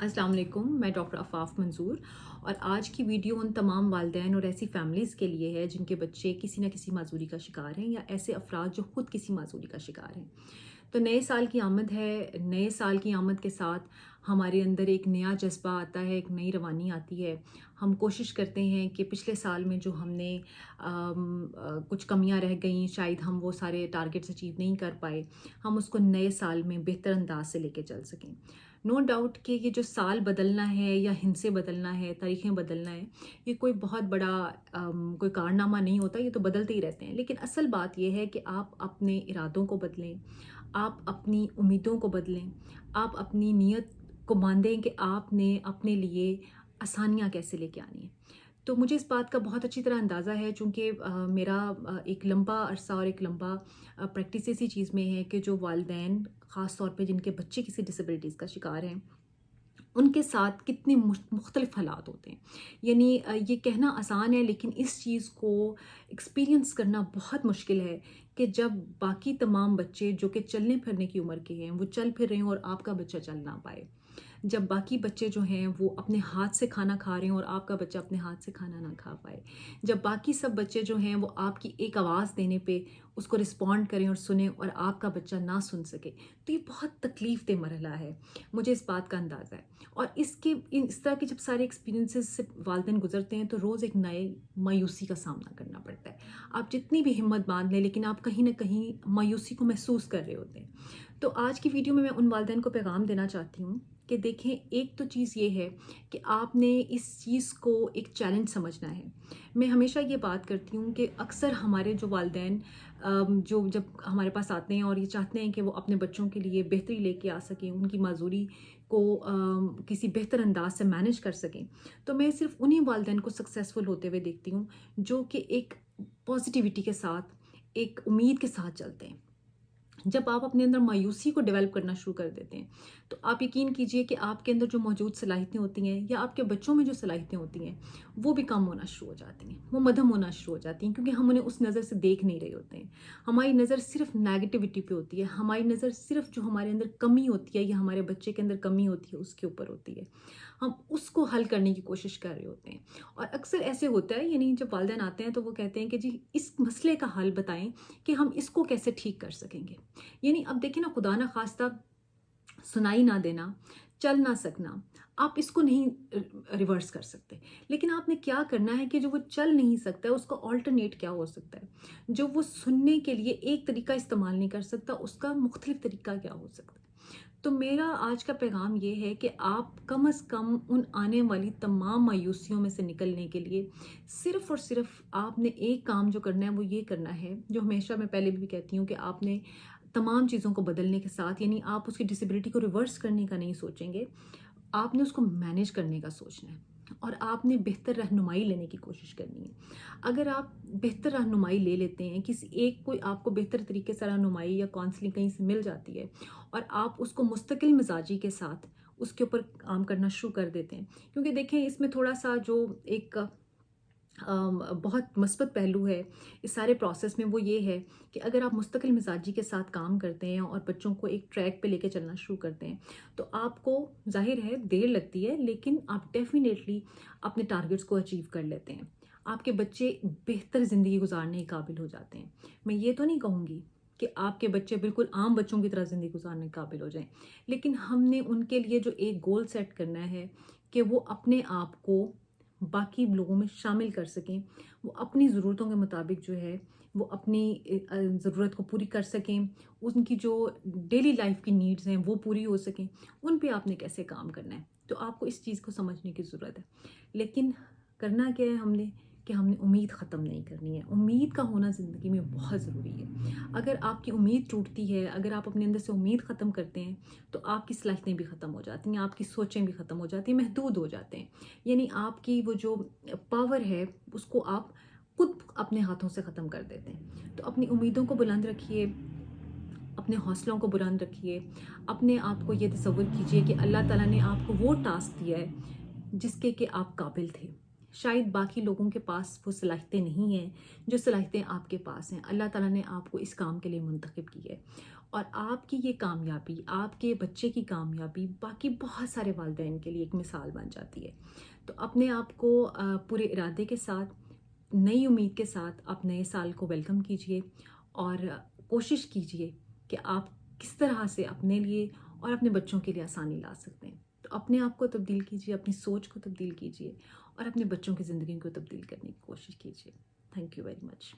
अस्सलाम वालेकुम, मैं डॉक्टर आफाफ मंजूर और आज की वीडियो उन तमाम वालिदैन और ऐसी फैमिलीज़ के लिए है जिनके बच्चे किसी न किसी माजूरी का शिकार हैं या ऐसे अफराद जो ख़ुद किसी माजूरी का शिकार हैं। तो नए साल की आमद है, नए साल की आमद के साथ हमारे अंदर एक नया जज्बा आता है, एक नई रवानी आती है। हम कोशिश करते हैं कि पिछले साल में जो हमने कुछ कमियां रह गईं, शायद हम वो सारे टारगेट्स अचीव नहीं कर पाए, हम उसको नए साल में बेहतर अंदाज से लेके चल सकें। नो डाउट कि ये जो साल बदलना है या हिंसे बदलना है, तारीखें बदलना है, ये कोई बहुत बड़ा कोई कारनामा नहीं होता, ये तो बदलते ही रहते हैं। लेकिन असल बात ये है कि आप अपने इरादों को बदलें, आप अपनी उम्मीदों को बदलें, आप अपनी नीयत को बांधें कि आपने अपने लिए आसानियाँ कैसे लेके आनी है। तो मुझे इस बात का बहुत अच्छी तरह अंदाज़ा है, चूँकि मेरा एक लंबा अरसा और एक लंबा प्रैक्टिस इसी चीज़ में है कि जो वालिदैन ख़ास तौर पे जिनके बच्चे किसी डिसेबिलिटीज़ का शिकार हैं, उनके साथ कितने मुख्तलिफ हालात होते हैं। यानी ये कहना आसान है लेकिन इस चीज़ को एक्सपीरियंस करना बहुत मुश्किल है कि जब बाकी तमाम बच्चे जो कि चलने फिरने की उम्र के हैं वो चल फिर रहे हैं और आपका बच्चा चल ना पाए। जब बाकी बच्चे जो हैं वो अपने हाथ से खाना खा रहे हैं और आपका बच्चा अपने हाथ से खाना ना खा पाए। जब बाकी सब बच्चे जो हैं वो आपकी एक आवाज़ देने पे उसको रिस्पॉन्ड करें और सुने और आपका बच्चा ना सुन सके, तो ये बहुत तकलीफ़ दह मरहला है। मुझे इस बात का अंदाज़ा है। और इस तरह के जब सारे एक्सपीरियंसेस से वालिदैन गुजरते हैं तो रोज़ एक नए मायूसी का सामना करना पड़ता है। आप जितनी भी हिम्मत बांध लें लेकिन आप कहीं ना कहीं मायूसी को महसूस कर रहे होते हैं। तो आज की वीडियो में मैं उन वालिदैन को पैगाम देना चाहती हूँ कि देखें, एक तो चीज़ ये है कि आपने इस चीज़ को एक चैलेंज समझना है। मैं हमेशा ये बात करती हूँ कि अक्सर हमारे जो वालिदैन जो जब हमारे पास आते हैं और ये चाहते हैं कि वो अपने बच्चों के लिए बेहतरी लेके आ सकें, उनकी माजूरी को किसी बेहतर अंदाज से मैनेज कर सकें, तो मैं सिर्फ उन्हीं वालिदैन को सक्सेसफुल होते हुए देखती हूँ जो कि एक पॉजिटिविटी के साथ, एक उम्मीद के साथ चलते हैं। जब आप अपने अंदर मायूसी को डेवलप करना शुरू कर देते हैं तो आप यकीन कीजिए कि आपके अंदर जो मौजूद सलाहियतें होती हैं या आपके बच्चों में जो सलाहियतें होती हैं वो भी कम होना शुरू हो जाती हैं, वो मध्यम होना शुरू हो जाती हैं, क्योंकि हम उन्हें उस नज़र से देख नहीं रहे होते हैं। हमारी नज़र सिर्फ नेगेटिविटी पे होती है, हमारी नज़र सिर्फ जो हमारे अंदर कमी होती है या हमारे बच्चे के अंदर कमी होती है उसके ऊपर होती है। हम उसको हल करने की कोशिश कर रहे होते हैं। और अक्सर ऐसे होता है, यानी जब वालिदैन आते हैं तो वो कहते हैं कि जी इस मसले का हल बताएं कि हम इसको कैसे ठीक कर सकेंगे। यानी अब देखिए ना, खुदा ना खास्ता सुनाई ना देना, चल ना सकना, आप इसको नहीं रिवर्स कर सकते। लेकिन आपने क्या करना है कि जो वो चल नहीं सकता है उसका ऑल्टरनेट क्या हो सकता है, जो वो सुनने के लिए एक तरीका इस्तेमाल नहीं कर सकता उसका मुख्तलिफ तरीका क्या हो सकता है। तो मेरा आज का पैगाम ये है कि आप कम से कम उन आने वाली तमाम मायूसियों में से निकलने के लिए सिर्फ़ और सिर्फ़ आपने एक काम जो करना है वो ये करना है, जो हमेशा मैं पहले भी कहती हूँ कि आपने तमाम चीज़ों को बदलने के साथ, यानी आप उसकी डिसेबिलिटी को रिवर्स करने का नहीं सोचेंगे, आपने उसको मैनेज करने का सोचना है और आपने बेहतर रहनुमाई लेने की कोशिश करनी है। अगर आप बेहतर रहनुमाई ले लेते हैं, किसी एक कोई आपको बेहतर तरीके से रहनुमाई या काउंसलिंग कहीं से मिल जाती है और आप उसको मुस्तकिल मिजाजी के साथ उसके ऊपर काम करना शुरू कर देते हैं, क्योंकि देखें इसमें थोड़ा सा जो एक बहुत मस्बत पहलू है इस सारे प्रोसेस में, वो ये है कि अगर आप मुस्तकिल मिजाजी के साथ काम करते हैं और बच्चों को एक ट्रैक पे लेके चलना शुरू करते हैं तो आपको जाहिर है देर लगती है लेकिन आप डेफिनेटली अपने टारगेट्स को अचीव कर लेते हैं। आपके बच्चे बेहतर ज़िंदगी गुजारने के काबिल हो जाते हैं। मैं ये तो नहीं कहूँगी कि आपके बच्चे बिल्कुल आम बच्चों की तरह ज़िंदगी गुजारने के काबिल हो जाएं, लेकिन हमने उनके लिए जो एक गोल सेट करना है कि वो अपने आप को बाकी लोगों में शामिल कर सकें, वो अपनी ज़रूरतों के मुताबिक जो है वो अपनी ज़रूरत को पूरी कर सकें, उनकी जो डेली लाइफ की नीड्स हैं वो पूरी हो सकें, उन पे आपने कैसे काम करना है। तो आपको इस चीज़ को समझने की ज़रूरत है। लेकिन करना क्या है हमने, कि हमने उम्मीद ख़त्म नहीं करनी है। उम्मीद का होना ज़िंदगी में बहुत ज़रूरी है। अगर आपकी उम्मीद टूटती है, अगर आप अपने अंदर से उम्मीद ख़त्म करते हैं तो आपकी सलाहियतें भी ख़त्म हो जाती हैं, आपकी सोचें भी ख़त्म हो जाती हैं, महदूद हो जाते हैं। यानी आपकी वो जो पावर है उसको आप खुद अपने हाथों से ख़त्म कर देते हैं। तो अपनी उम्मीदों को बुलंद रखिए, अपने हौसलों को बुलंद रखिए, अपने आप को ये तसव्वुर कीजिए कि अल्लाह ताला ने आपको वो टास्क दिया है जिसके कि आप काबिल थे। शायद बाकी लोगों के पास वो सलाहियतें नहीं हैं जो सलाहियतें आपके पास हैं। अल्लाह ताला ने आपको इस काम के लिए मुंतखब की है اور آپ کی یہ کامیابی، آپ کے بچے کی کامیابی باقی بہت سارے والدین کے لیے ایک مثال بن جاتی ہے۔ تو اپنے آپ کو پورے ارادے کے ساتھ، نئی امید کے ساتھ آپ نئے سال کو ویلکم کیجئے، اور کوشش کیجئے کہ آپ کس طرح سے اپنے لیے اور اپنے بچوں کے لیے آسانی لا سکتے ہیں۔ تو اپنے آپ کو تبدیل کیجئے، اپنی سوچ کو تبدیل کیجئے، اور اپنے بچوں کی زندگی کو تبدیل کرنے کی کوشش کیجئے۔ Thank you very much.